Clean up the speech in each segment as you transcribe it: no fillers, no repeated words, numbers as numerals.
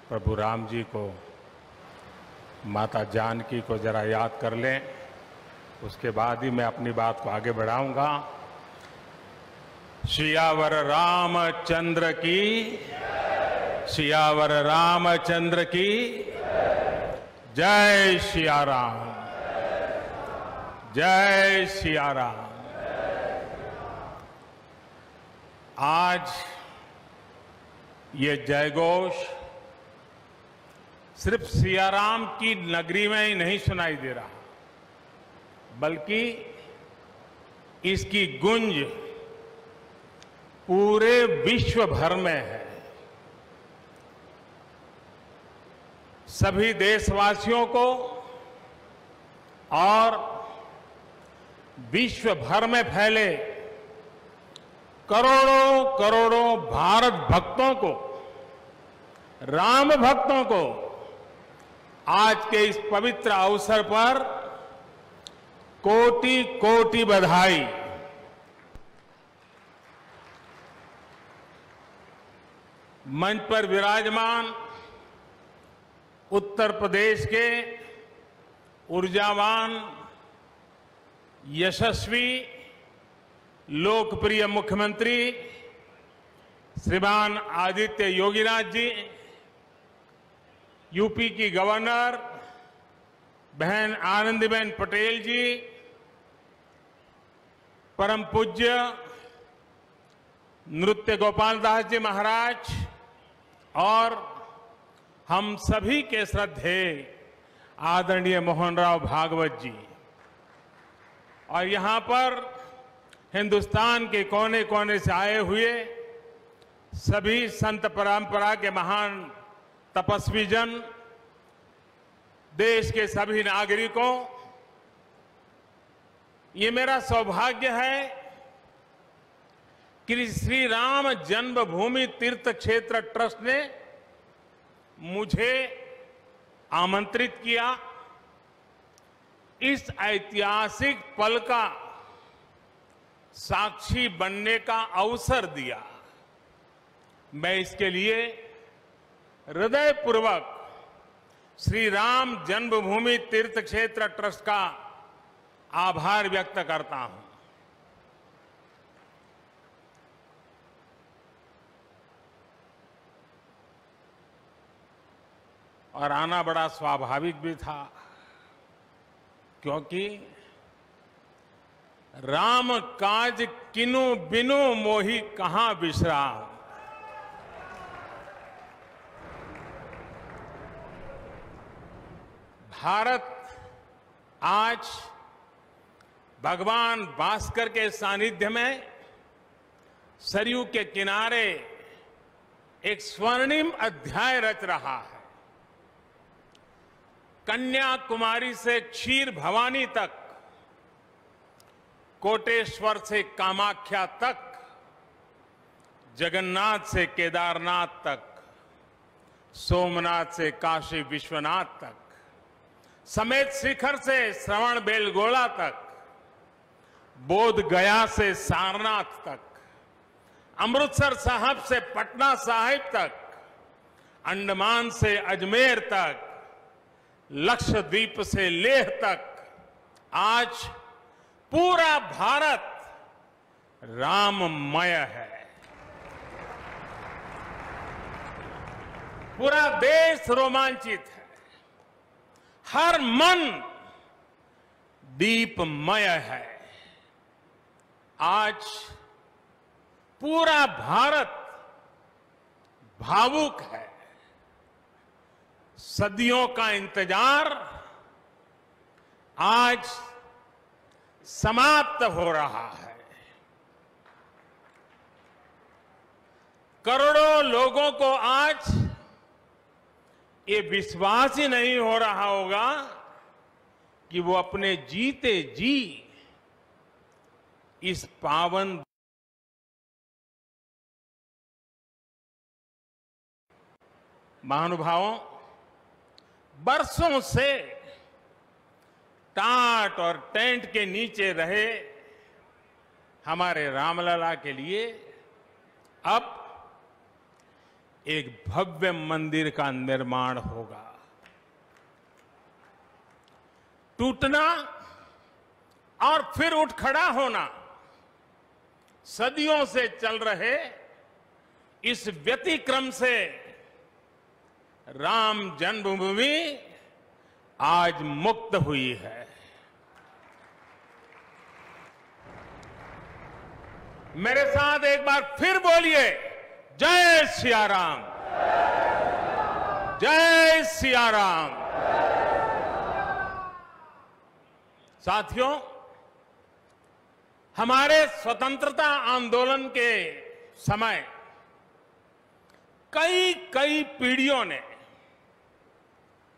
प्रभु राम जी को, माता जानकी को जरा याद कर लें, उसके बाद ही मैं अपनी बात को आगे बढ़ाऊंगा। सियावर रामचंद्र की, सियावर रामचंद्र की जय सिया राम, जय सिया राम। आज ये जयघोष सिर्फ सियाराम की नगरी में ही नहीं सुनाई दे रहा, बल्कि इसकी गूंज पूरे विश्व भर में है। सभी देशवासियों को और विश्व भर में फैले करोड़ों करोड़ों भारत भक्तों को, राम भक्तों को आज के इस पवित्र अवसर पर कोटि कोटि बधाई। मंच पर विराजमान उत्तर प्रदेश के ऊर्जावान, यशस्वी, लोकप्रिय मुख्यमंत्री श्रीमान आदित्य योगीनाथ जी, यूपी की गवर्नर बहन आनंदीबेन पटेल जी, परम पूज्य नृत्य गोपाल दास जी महाराज और हम सभी के श्रद्धेय आदरणीय मोहन राव भागवत जी, और यहां पर हिंदुस्तान के कोने कोने से आए हुए सभी संत परंपरा के महान तपस्वी जन, देश के सभी नागरिकों, ये मेरा सौभाग्य है कि श्री राम जन्मभूमि तीर्थ क्षेत्र ट्रस्ट ने मुझे आमंत्रित किया, इस ऐतिहासिक पल का साक्षी बनने का अवसर दिया। मैं इसके लिए हृदयपूर्वक श्री राम जन्मभूमि तीर्थ क्षेत्र ट्रस्ट का आभार व्यक्त करता हूं। और आना बड़ा स्वाभाविक भी था, क्योंकि राम काज किनु बिनु मोहि कहां विश्राम। भारत आज भगवान भास्कर के सानिध्य में सरयू के किनारे एक स्वर्णिम अध्याय रच रहा है। कन्याकुमारी से क्षीर भवानी तक, कोटेश्वर से कामाख्या तक, जगन्नाथ से केदारनाथ तक, सोमनाथ से काशी विश्वनाथ तक, समेत शिखर से श्रवण बेलगोला तक, बोध गया से सारनाथ तक, अमृतसर साहब से पटना साहिब तक, अंडमान से अजमेर तक, लक्षद्वीप से लेह तक, आज पूरा भारत राममय है। पूरा देश रोमांचित है, हर मन दीपमय है। आज पूरा भारत भावुक है। सदियों का इंतजार आज समाप्त हो रहा है। करोड़ों लोगों को आज ये विश्वास ही नहीं हो रहा होगा कि वो अपने जीते जी इस पावन महानुभावों, बरसों से टाट और टेंट के नीचे रहे हमारे रामलला के लिए अब एक भव्य मंदिर का निर्माण होगा। टूटना और फिर उठ खड़ा होना सदियों से चल रहे इस व्यतिक्रम से राम जन्मभूमि आज मुक्त हुई है। मेरे साथ एक बार फिर बोलिए, जय सिया राम, जय सिया राम। साथियों, हमारे स्वतंत्रता आंदोलन के समय कई पीढ़ियों ने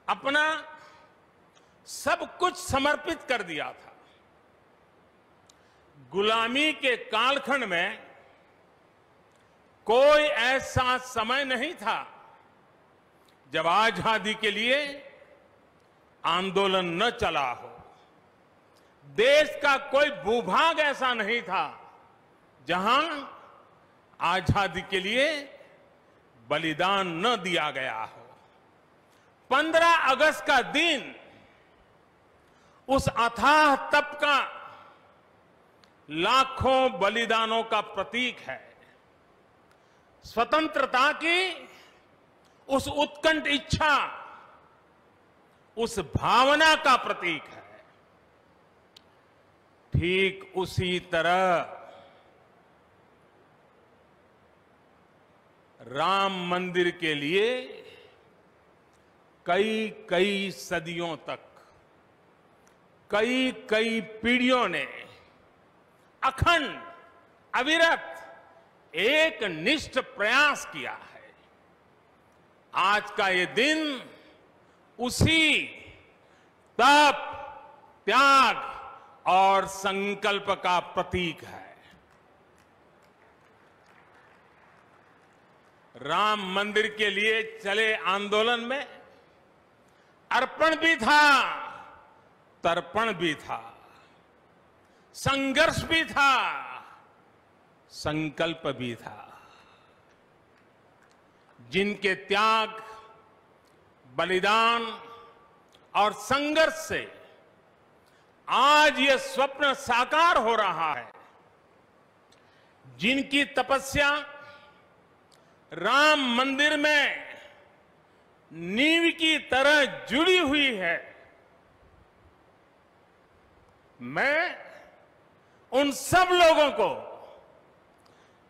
अपना सब कुछ समर्पित कर दिया था। गुलामी के कालखंड में कोई ऐसा समय नहीं था जब आजादी के लिए आंदोलन न चला हो। देश का कोई भूभाग ऐसा नहीं था जहां आजादी के लिए बलिदान न दिया गया हो। 15 अगस्त का दिन उस अथाह तप का लाखों बलिदानों का प्रतीक है। स्वतंत्रता की उस उत्कंठ इच्छा, उस भावना का प्रतीक है। ठीक उसी तरह राम मंदिर के लिए कई सदियों तक कई पीढ़ियों ने अखंड अविरत एक निष्ठ प्रयास किया है। आज का ये दिन उसी तप, त्याग और संकल्प का प्रतीक है। राम मंदिर के लिए चले आंदोलन में अर्पण भी था, तर्पण भी था, संघर्ष भी था, संकल्प भी था। जिनके त्याग, बलिदान और संघर्ष से आज ये स्वप्न साकार हो रहा है, जिनकी तपस्या राम मंदिर में नींव की तरह जुड़ी हुई है, मैं उन सब लोगों को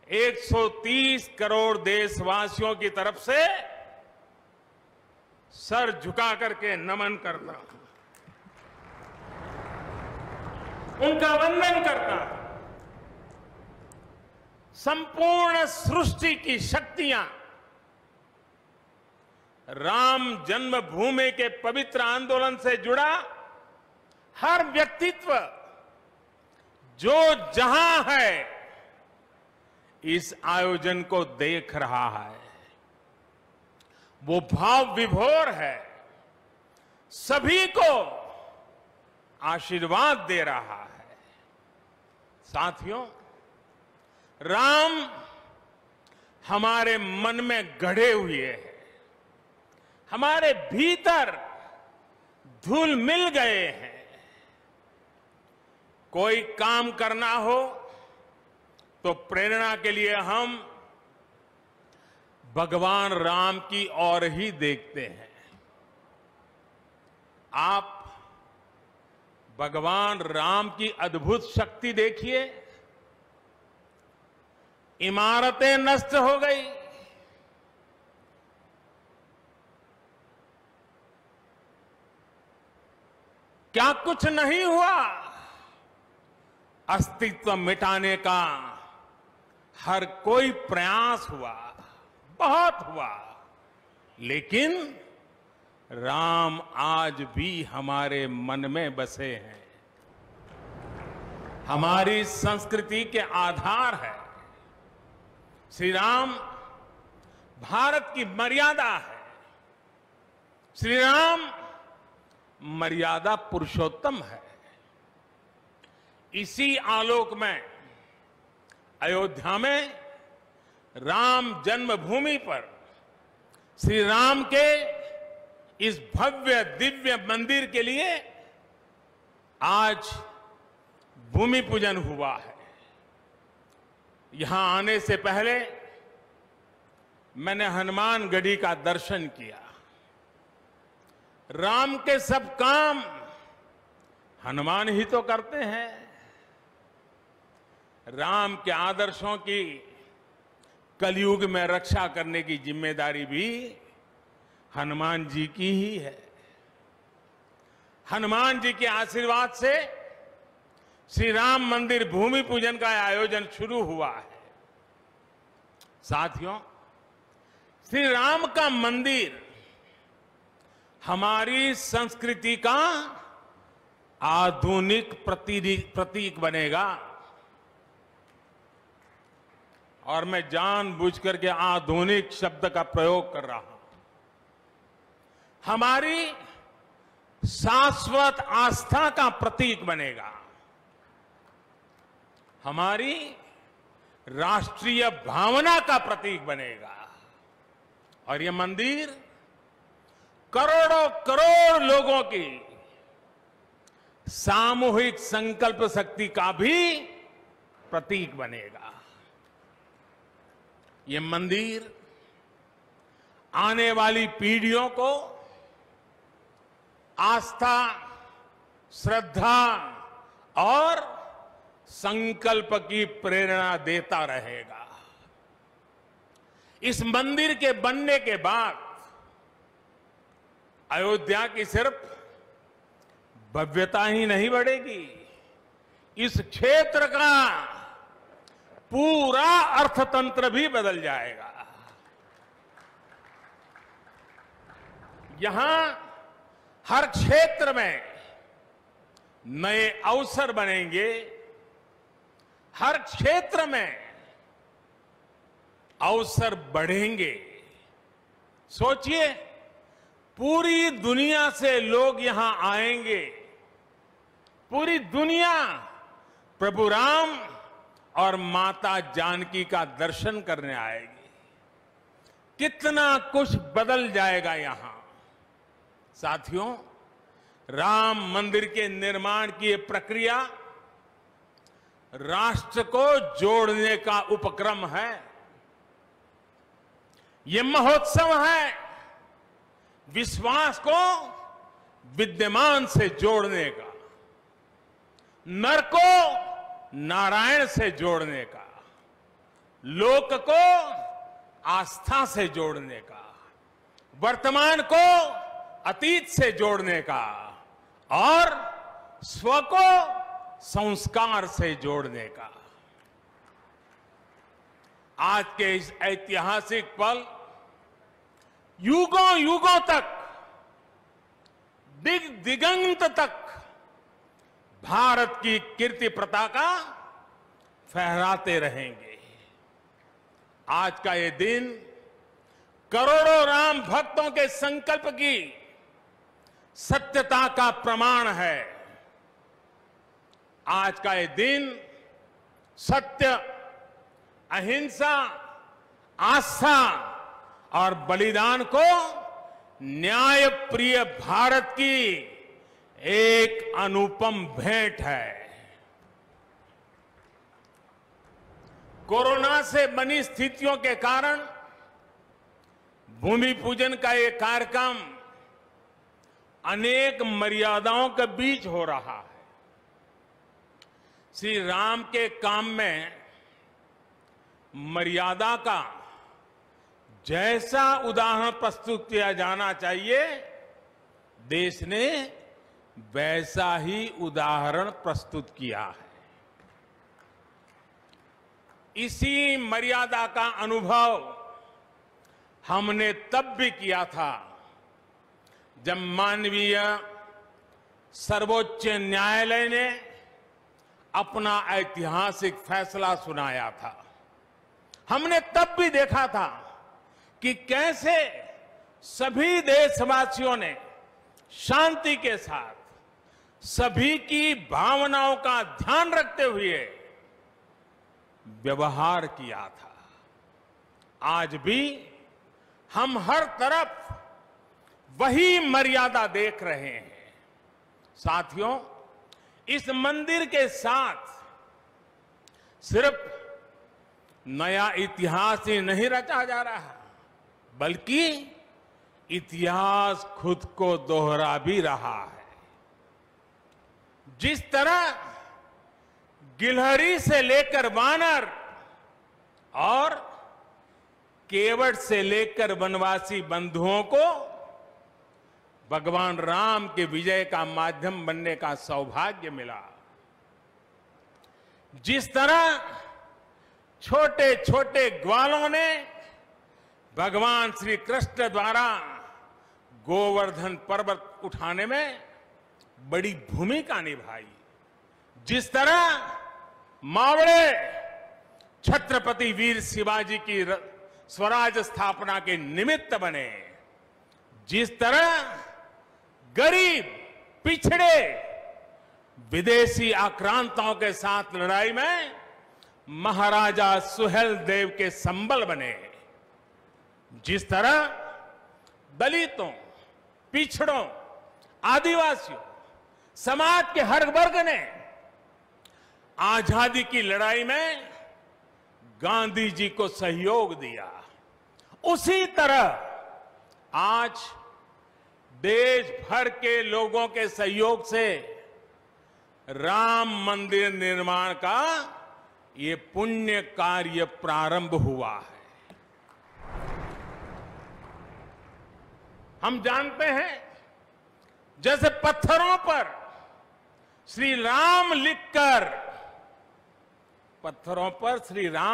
130 करोड़ देशवासियों की तरफ से सर झुका करके नमन करता हूं, उनका वंदन करता हूं। संपूर्ण सृष्टि की शक्तियां राम जन्मभूमि के पवित्र आंदोलन से जुड़ा हर व्यक्तित्व जो जहां है इस आयोजन को देख रहा है, वो भाव विभोर है, सभी को आशीर्वाद दे रहा है। साथियों, राम हमारे मन में गढ़े हुए हैं, हमारे भीतर धुल मिल गए हैं। कोई काम करना हो तो प्रेरणा के लिए हम भगवान राम की ओर ही देखते हैं। आप भगवान राम की अद्भुत शक्ति देखिए। इमारतें नष्ट हो गई, क्या कुछ नहीं हुआ? अस्तित्व मिटाने का हर कोई प्रयास हुआ, बहुत हुआ, लेकिन राम आज भी हमारे मन में बसे हैं, हमारी संस्कृति के आधार है। श्री राम भारत की मर्यादा है। श्री राम मर्यादा पुरुषोत्तम है। इसी आलोक में अयोध्या में राम जन्मभूमि पर श्री राम के इस भव्य दिव्य मंदिर के लिए आज भूमि पूजन हुआ है। यहां आने से पहले मैंने हनुमान गढ़ी का दर्शन किया। राम के सब काम हनुमान ही तो करते हैं। राम के आदर्शों की कलयुग में रक्षा करने की जिम्मेदारी भी हनुमान जी की ही है। हनुमान जी के आशीर्वाद से श्री राम मंदिर भूमि पूजन का आयोजन शुरू हुआ है। साथियों, श्री राम का मंदिर हमारी संस्कृति का आधुनिक प्रतीक बनेगा। और मैं जानबूझकर के आधुनिक शब्द का प्रयोग कर रहा हूं। हमारी शाश्वत आस्था का प्रतीक बनेगा। हमारी राष्ट्रीय भावना का प्रतीक बनेगा। और यह मंदिर करोड़ों करोड़ लोगों की सामूहिक संकल्प शक्ति का भी प्रतीक बनेगा। ये मंदिर आने वाली पीढ़ियों को आस्था, श्रद्धा और संकल्प की प्रेरणा देता रहेगा। इस मंदिर के बनने के बाद अयोध्या की सिर्फ भव्यता ही नहीं बढ़ेगी, इस क्षेत्र का पूरा अर्थतंत्र भी बदल जाएगा। यहां हर क्षेत्र में नए अवसर बनेंगे। हर क्षेत्र में अवसर बढ़ेंगे। सोचिए, पूरी दुनिया से लोग यहां आएंगे। पूरी दुनिया प्रभु राम और माता जानकी का दर्शन करने आएगी। कितना कुछ बदल जाएगा यहां। साथियों, राम मंदिर के निर्माण की ये प्रक्रिया राष्ट्र को जोड़ने का उपक्रम है। ये महोत्सव है विश्वास को विद्यमान से जोड़ने का, नर को नारायण से जोड़ने का, लोक को आस्था से जोड़ने का, वर्तमान को अतीत से जोड़ने का और स्व को संस्कार से जोड़ने का। आज के इस ऐतिहासिक पल युगों युगों तक, दिगंत तक भारत की कीर्ति पताका फहराते रहेंगे। आज का ये दिन करोड़ों राम भक्तों के संकल्प की सत्यता का प्रमाण है। आज का ये दिन सत्य, अहिंसा, आस्था और बलिदान को न्याय प्रिय भारत की एक अनुपम भेंट है। कोरोना से बनी स्थितियों के कारण भूमि पूजन का ये कार्यक्रम अनेक मर्यादाओं के बीच हो रहा है। श्री राम के काम में मर्यादा का जैसा उदाहरण प्रस्तुत किया जाना चाहिए, देश ने वैसा ही उदाहरण प्रस्तुत किया है। इसी मर्यादा का अनुभव हमने तब भी किया था जब माननीय सर्वोच्च न्यायालय ने अपना ऐतिहासिक फैसला सुनाया था। हमने तब भी देखा था कि कैसे सभी देशवासियों ने शांति के साथ सभी की भावनाओं का ध्यान रखते हुए व्यवहार किया था। आज भी हम हर तरफ वही मर्यादा देख रहे हैं। साथियों, इस मंदिर के साथ सिर्फ नया इतिहास ही नहीं रचा जा रहा, बल्कि इतिहास खुद को दोहरा भी रहा है। जिस तरह गिलहरी से लेकर वानर और केवट से लेकर वनवासी बंधुओं को भगवान राम के विजय का माध्यम बनने का सौभाग्य मिला, जिस तरह छोटे छोटे ग्वालों ने भगवान श्री कृष्ण द्वारा गोवर्धन पर्वत उठाने में बड़ी भूमिका निभाई, जिस तरह मावड़े छत्रपति वीर शिवाजी की स्वराज स्थापना के निमित्त बने, जिस तरह गरीब पिछड़े विदेशी आक्रांताओं के साथ लड़ाई में महाराजा सुहेल देव के संबल बने, जिस तरह दलितों, पिछड़ों, आदिवासियों, समाज के हर वर्ग ने आजादी की लड़ाई में गांधी जी को सहयोग दिया, उसी तरह आज देश भर के लोगों के सहयोग से राम मंदिर निर्माण का ये पुण्य कार्य प्रारंभ हुआ है। हम जानते हैं, जैसे पत्थरों पर श्री राम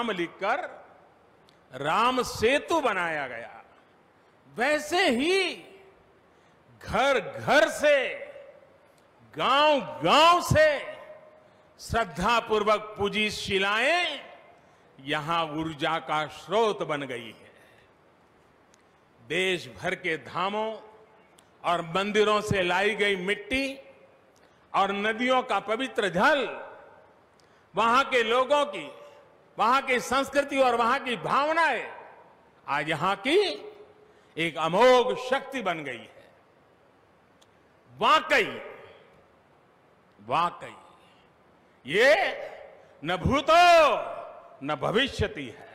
लिखकर राम सेतु बनाया गया, वैसे ही घर घर से, गांव गांव से श्रद्धापूर्वक पूजी शिलाएं यहां ऊर्जा का स्रोत बन गई है। देश भर के धामों और मंदिरों से लाई गई मिट्टी और नदियों का पवित्र जल वहां के लोगों की, वहां की संस्कृति और वहां की भावनाएं आज यहां की एक अमोघ शक्ति बन गई है। वाकई ये न भूतो न भविष्यति है।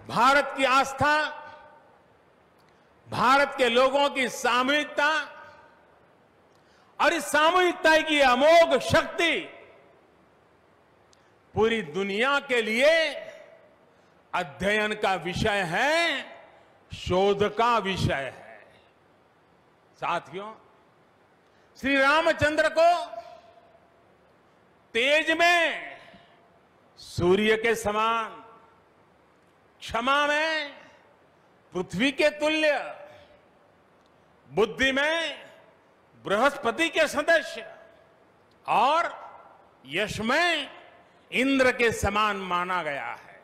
भारत की आस्था, भारत के लोगों की सामूहिकता और इस सामूहिकता की अमोघ शक्ति पूरी दुनिया के लिए अध्ययन का विषय है, शोध का विषय है। साथियों, श्री रामचंद्र को तेज में सूर्य के समान, क्षमा में पृथ्वी के तुल्य, बुद्धि में बृहस्पति के सदस्य और यश में इंद्र के समान माना गया है।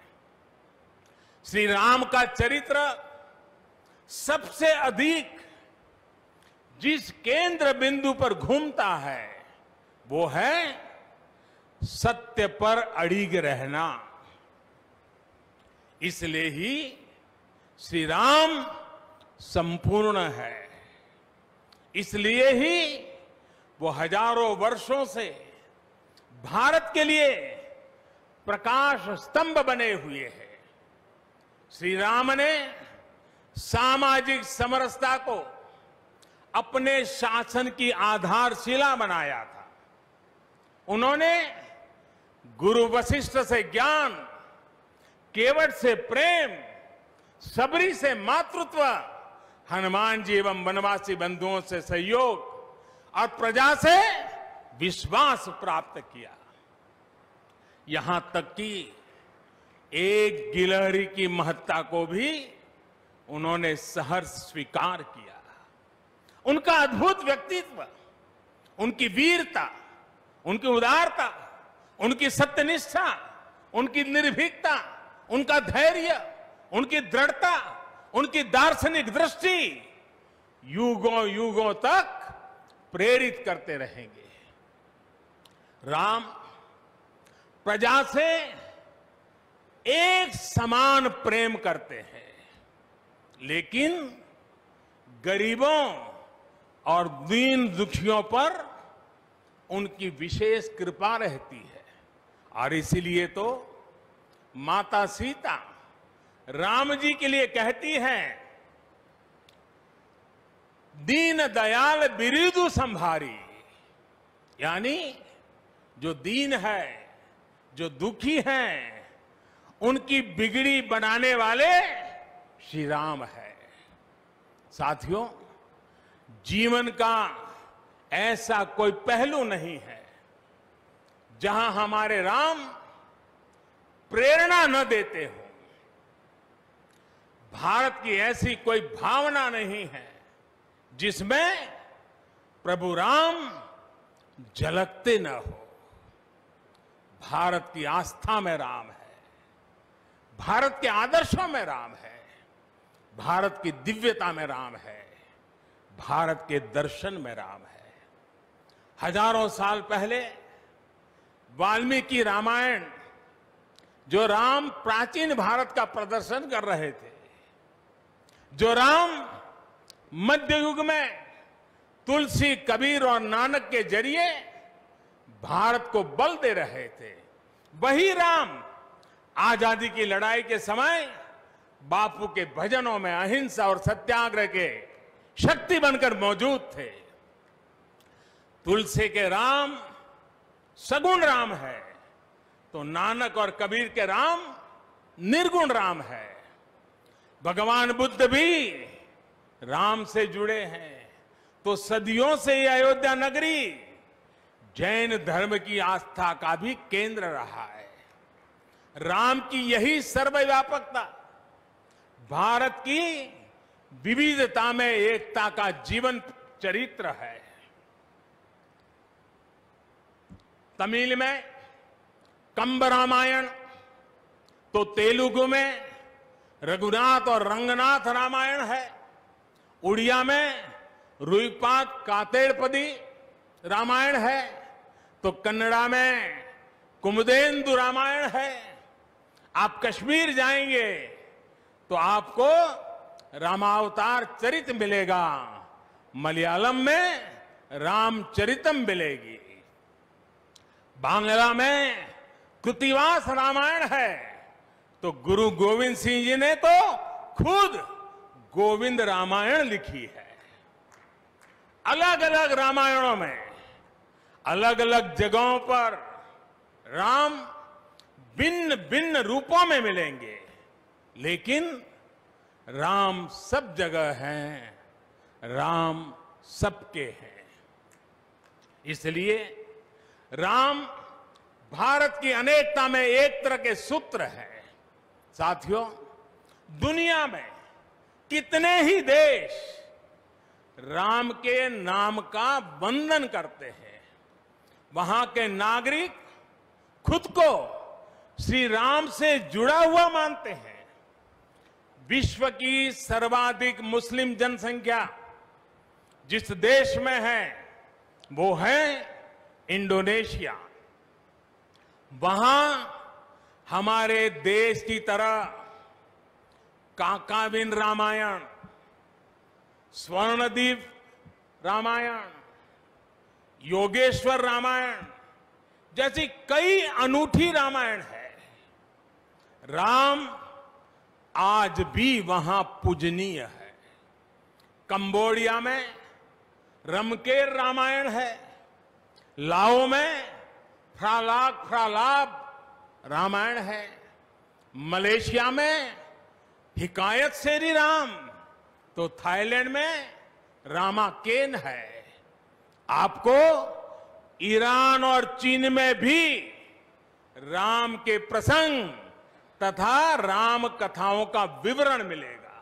श्री राम का चरित्र सबसे अधिक जिस केंद्र बिंदु पर घूमता है वो है सत्य पर अड़िग रहना। इसलिए ही श्री राम संपूर्ण है, इसलिए ही वो हजारों वर्षों से भारत के लिए प्रकाश स्तंभ बने हुए हैं। श्री राम ने सामाजिक समरसता को अपने शासन की आधारशिला बनाया था। उन्होंने गुरु वशिष्ठ से ज्ञान, केवट से प्रेम, सबरी से मातृत्व, हनुमान जी एवं वनवासी बंधुओं से सहयोग और प्रजा से विश्वास प्राप्त किया। यहां तक कि एक गिलहरी की महत्ता को भी उन्होंने सहर्ष स्वीकार किया। उनका अद्भुत व्यक्तित्व, उनकी वीरता, उनकी उदारता, उनकी सत्यनिष्ठा, उनकी निर्भीकता, उनका धैर्य, उनकी दृढ़ता, उनकी दार्शनिक दृष्टि युगों युगों तक प्रेरित करते रहेंगे। राम प्रजा से एक समान प्रेम करते हैं, लेकिन गरीबों और दीन दुखियों पर उनकी विशेष कृपा रहती है। और इसीलिए तो माता सीता राम जी के लिए कहती हैं, दीन दयाल बिरिदु संभारी, यानी जो दीन है, जो दुखी हैं, उनकी बिगड़ी बनाने वाले श्री राम है। साथियों, जीवन का ऐसा कोई पहलू नहीं है जहां हमारे राम प्रेरणा न देते हो। भारत की ऐसी कोई भावना नहीं है जिसमें प्रभु राम झलकते न हो। भारत की आस्था में राम है, भारत के आदर्शों में राम है, भारत की दिव्यता में राम है, भारत के दर्शन में राम है। हजारों साल पहले वाल्मीकि रामायण, जो राम प्राचीन भारत का प्रदर्शन कर रहे थे, जो राम मध्य युग में तुलसी, कबीर और नानक के जरिए भारत को बल दे रहे थे, वही राम आजादी की लड़ाई के समय बापू के भजनों में अहिंसा और सत्याग्रह के शक्ति बनकर मौजूद थे। तुलसी के राम सगुण राम है, तो नानक और कबीर के राम निर्गुण राम है। भगवान बुद्ध भी राम से जुड़े हैं, तो सदियों से ये अयोध्या नगरी जैन धर्म की आस्था का भी केंद्र रहा है। राम की यही सर्वव्यापकता भारत की विविधता में एकता का जीवन चरित्र है। तमिल में कंब रामायण, तो तेलुगु में रघुनाथ और रंगनाथ रामायण है। उड़िया में रुईपात कातेड़पदी रामायण है, तो कन्नड़ा में कुमुदेंदु रामायण है। आप कश्मीर जाएंगे तो आपको रामावतार चरित मिलेगा, मलयालम में रामचरितम मिलेगी, बांग्ला में कृतिवास रामायण है, तो गुरु गोविंद सिंह जी ने तो खुद गोविंद रामायण लिखी है। अलग अलग रामायणों में अलग अलग जगहों पर राम भिन्न भिन्न रूपों में मिलेंगे, लेकिन राम सब जगह हैं, राम सबके हैं। इसलिए राम भारत की अनेकता में एक तरह के सूत्र है। साथियों, दुनिया में कितने ही देश राम के नाम का वंदन करते हैं, वहां के नागरिक खुद को श्री राम से जुड़ा हुआ मानते हैं। विश्व की सर्वाधिक मुस्लिम जनसंख्या जिस देश में है वो है इंडोनेशिया। वहां हमारे देश की तरह काकाविन रामायण, स्वर्णदीप रामायण, योगेश्वर रामायण जैसी कई अनूठी रामायण है। राम आज भी वहां पूजनीय है। कंबोडिया में रमकेर रामायण है, लाओ में फ्रालाब रामायण है, मलेशिया में हिकायत शेरी राम, तो थाईलैंड में रामाकेन है। आपको ईरान और चीन में भी राम के प्रसंग तथा राम कथाओं का विवरण मिलेगा।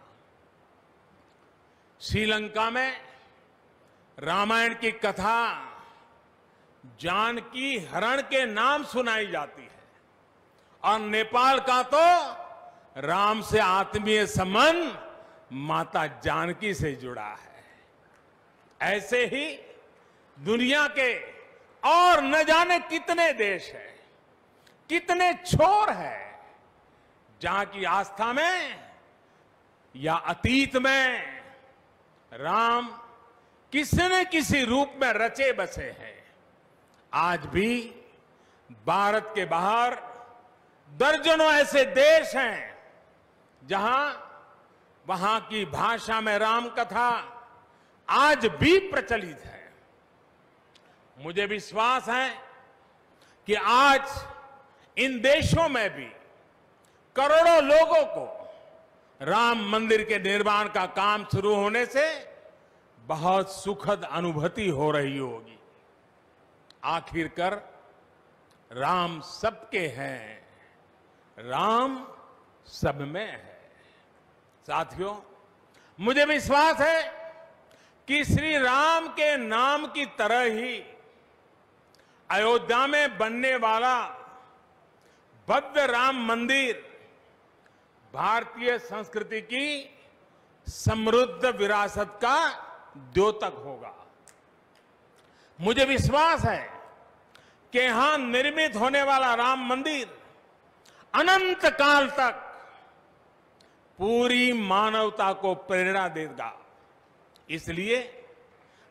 श्रीलंका में रामायण की कथा जानकी हरण के नाम सुनाई जाती है, और नेपाल का तो राम से आत्मीय संबंध माता जानकी से जुड़ा है। ऐसे ही दुनिया के और न जाने कितने देश हैं, कितने छोर हैं जहां की आस्था में या अतीत में राम किसी न किसी रूप में रचे बसे हैं, आज भी भारत के बाहर दर्जनों ऐसे देश हैं जहां वहां की भाषा में राम कथा आज भी प्रचलित है। मुझे विश्वास है कि आज इन देशों में भी करोड़ों लोगों को राम मंदिर के निर्माण का काम शुरू होने से बहुत सुखद अनुभूति हो रही होगी। आखिरकार राम सबके हैं, राम सब में है। साथियों, मुझे विश्वास है कि श्री राम के नाम की तरह ही अयोध्या में बनने वाला भव्य राम मंदिर भारतीय संस्कृति की समृद्ध विरासत का द्योतक होगा। मुझे विश्वास है कि यहां निर्मित होने वाला राम मंदिर अनंत काल तक पूरी मानवता को प्रेरणा देगा। इसलिए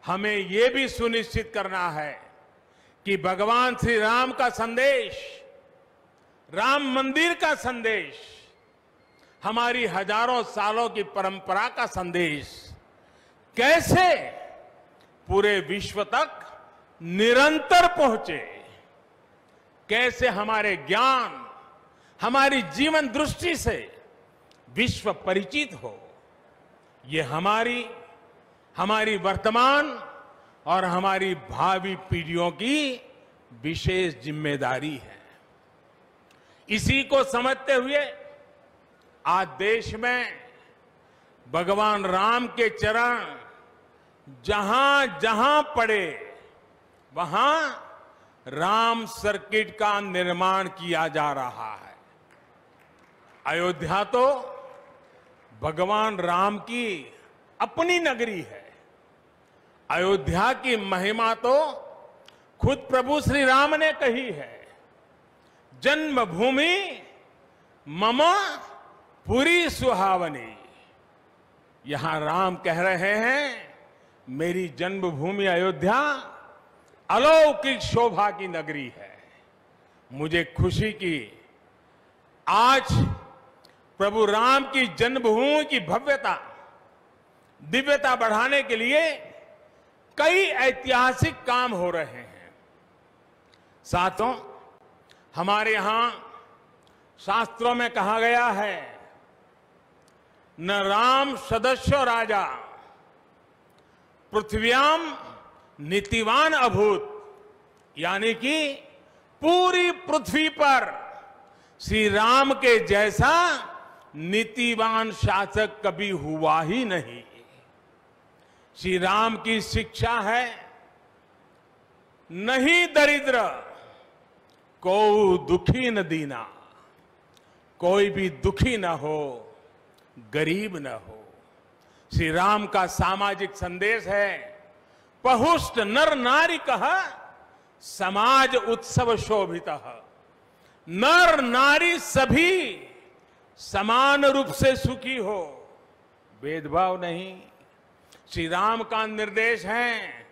हमें यह भी सुनिश्चित करना है कि भगवान श्री राम का संदेश, राम मंदिर का संदेश, हमारी हजारों सालों की परंपरा का संदेश कैसे पूरे विश्व तक निरंतर पहुंचे, कैसे हमारे ज्ञान, हमारी जीवन दृष्टि से विश्व परिचित हो, ये हमारी वर्तमान और हमारी भावी पीढ़ियों की विशेष जिम्मेदारी है। इसी को समझते हुए आज देश में भगवान राम के चरण जहां जहां पड़े वहां राम सर्किट का निर्माण किया जा रहा है। अयोध्या तो भगवान राम की अपनी नगरी है। अयोध्या की महिमा तो खुद प्रभु श्री राम ने कही है, जन्मभूमि मम पुरी सुहावनी। यहां राम कह रहे हैं, मेरी जन्मभूमि अयोध्या अलौकिक शोभा की नगरी है। मुझे खुशी की आज प्रभु राम की जन्मभूमि की भव्यता, दिव्यता बढ़ाने के लिए कई ऐतिहासिक काम हो रहे हैं। साथों, हमारे यहां शास्त्रों में कहा गया है, न राम सदस्यो राजा पृथ्व्याम नीतिवान अभूत, यानी कि पूरी पृथ्वी पर श्री राम के जैसा नीतिवान शासक कभी हुआ ही नहीं। श्री राम की शिक्षा है, नहीं दरिद्र को दुखी न दीना, कोई भी दुखी न हो, गरीब न हो। श्री राम का सामाजिक संदेश है, पहुष्ट नर नारी कह समाज उत्सव शोभितः। नर नारी सभी समान रूप से सुखी हो, भेदभाव नहीं। श्री राम का निर्देश है,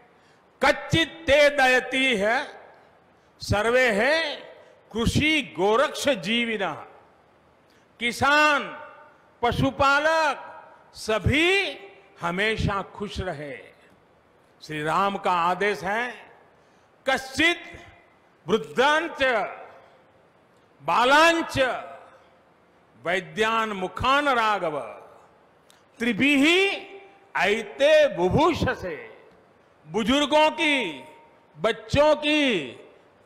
कच्चित ते दयती है सर्वे है कृषि गोरक्ष जीविना। किसान, पशुपालक सभी हमेशा खुश रहे। श्री राम का आदेश है, कश्चित वृद्धांच बालांच वैद्यान मुखान राघव त्रिभिहि ऐते बुभूष से। बुजुर्गों की, बच्चों की,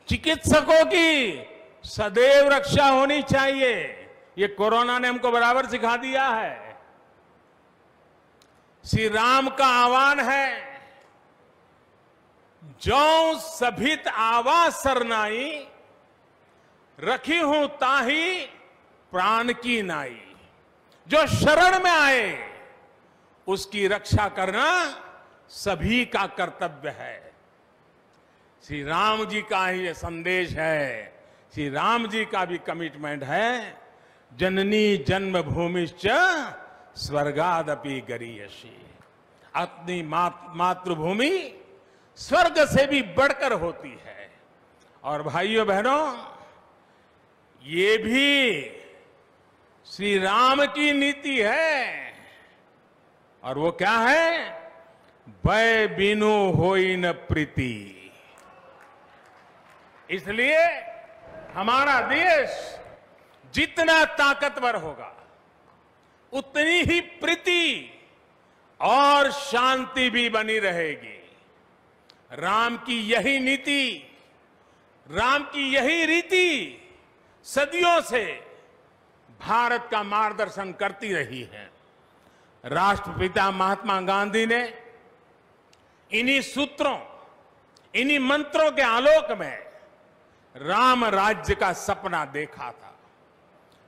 चिकित्सकों की सदैव रक्षा होनी चाहिए। ये कोरोना ने हमको बराबर सिखा दिया है। श्री राम का आह्वान है, जो सभित आवास सरनाई रखी हूं ताही प्राण की नाई। जो शरण में आए उसकी रक्षा करना सभी का कर्तव्य है। श्री राम जी का ही ये संदेश है, श्री राम जी का भी कमिटमेंट है, जननी जन्मभूमिश्च स्वर्गादपि गरीयसी। अपनी मातृभूमि स्वर्ग से भी बढ़कर होती है। और भाइयों बहनों, ये भी श्री राम की नीति है। और वो क्या है? भय बिनु होई न प्रीति। इसलिए हमारा देश जितना ताकतवर होगा, उतनी ही प्रीति और शांति भी बनी रहेगी। राम की यही नीति, राम की यही रीति सदियों से भारत का मार्गदर्शन करती रही है। राष्ट्रपिता महात्मा गांधी ने इन्हीं सूत्रों, इन्हीं मंत्रों के आलोक में राम राज्य का सपना देखा था।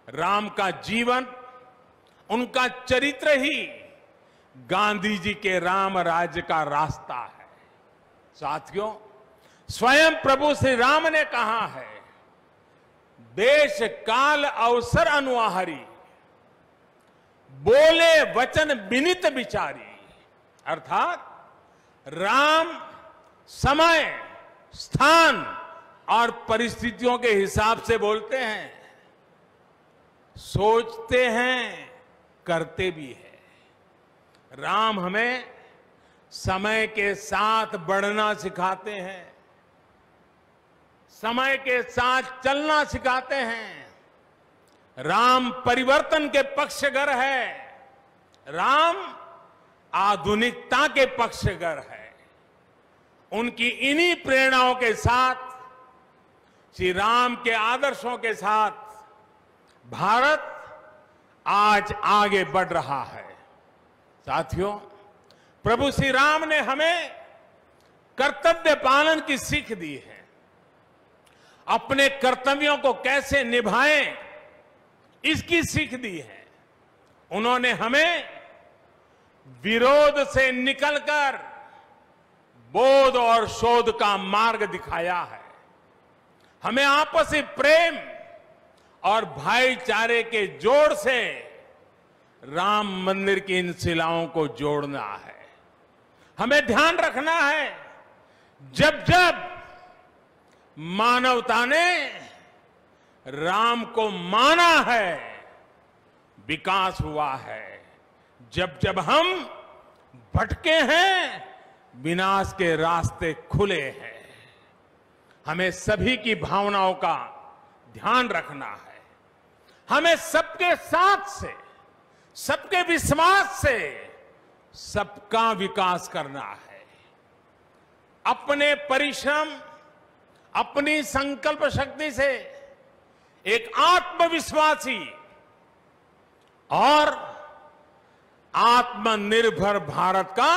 राम का जीवन, उनका चरित्र ही गांधी जी के राम राज्य का रास्ता है। साथियों, स्वयं प्रभु श्री राम ने कहा है, देश काल अवसर अनुआहारी, बोले वचन विनित विचारी। अर्थात राम समय, स्थान और परिस्थितियों के हिसाब से बोलते हैं, सोचते हैं, करते भी है। राम हमें समय के साथ बढ़ना सिखाते हैं, समय के साथ चलना सिखाते हैं। राम परिवर्तन के पक्षगर है, राम आधुनिकता के पक्षगर है। उनकी इन्हीं प्रेरणाओं के साथ, श्री राम के आदर्शों के साथ भारत आज आगे बढ़ रहा है। साथियों, प्रभु श्री राम ने हमें कर्तव्य पालन की सीख दी है। अपने कर्तव्यों को कैसे निभाएं, इसकी सीख दी है। उन्होंने हमें विरोध से निकलकर बोध और शोध का मार्ग दिखाया है। हमें आपसी प्रेम और भाईचारे के जोड़ से राम मंदिर की इन शिलाओं को जोड़ना है। हमें ध्यान रखना है, जब जब मानवता ने राम को माना है, विकास हुआ है। जब जब हम भटके हैं, विनाश के रास्ते खुले हैं। हमें सभी की भावनाओं का ध्यान रखना है। हमें सबके साथ से, सबके विश्वास से सबका विकास करना है। अपने परिश्रम, अपनी संकल्प शक्ति से एक आत्मविश्वासी और आत्मनिर्भर भारत का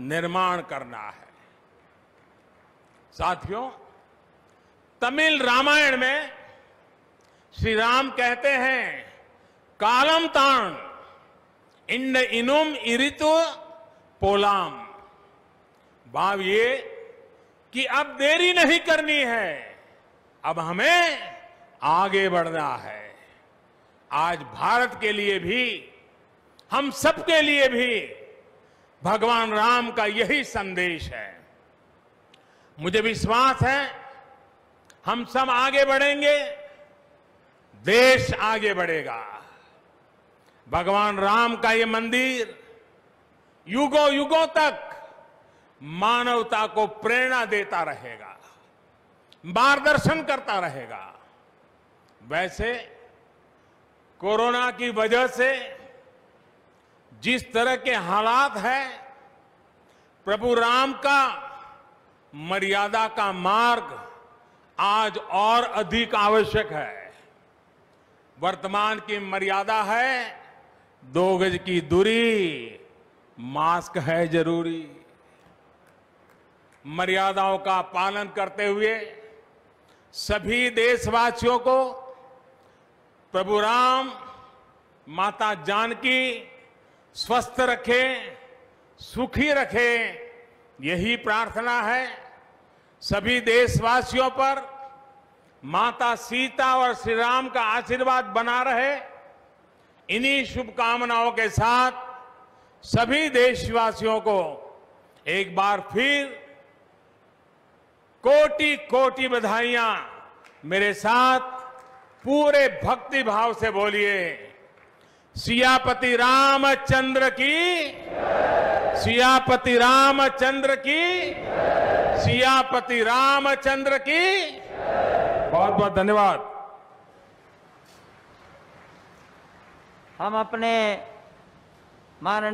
निर्माण करना है। साथियों, तमिल रामायण में श्री राम कहते हैं, कालम तान इंड इनुम इरितु पोलाम। भाव ये कि अब देरी नहीं करनी है, अब हमें आगे बढ़ना है। आज भारत के लिए भी, हम सबके लिए भी भगवान राम का यही संदेश है। मुझे विश्वास है हम सब आगे बढ़ेंगे, देश आगे बढ़ेगा। भगवान राम का ये मंदिर युगों युगों तक मानवता को प्रेरणा देता रहेगा, मार्गदर्शन करता रहेगा। वैसे कोरोना की वजह से जिस तरह के हालात हैं, प्रभु राम का मर्यादा का मार्ग आज और अधिक आवश्यक है। वर्तमान की मर्यादा है 2 गज की दूरी, मास्क है जरूरी। मर्यादाओं का पालन करते हुए सभी देशवासियों को प्रभु राम, माता जानकी स्वस्थ रखें, सुखी रखें, यही प्रार्थना है। सभी देशवासियों पर माता सीता और श्री राम का आशीर्वाद बना रहे। इन्हीं शुभकामनाओं के साथ सभी देशवासियों को एक बार फिर कोटि कोटि बधाइयां। मेरे साथ पूरे भक्ति भाव से बोलिए, सियापति रामचंद्र की, सियापति रामचंद्र की, सियापति रामचंद्र की। बहुत बहुत धन्यवाद। हम अपने माननीय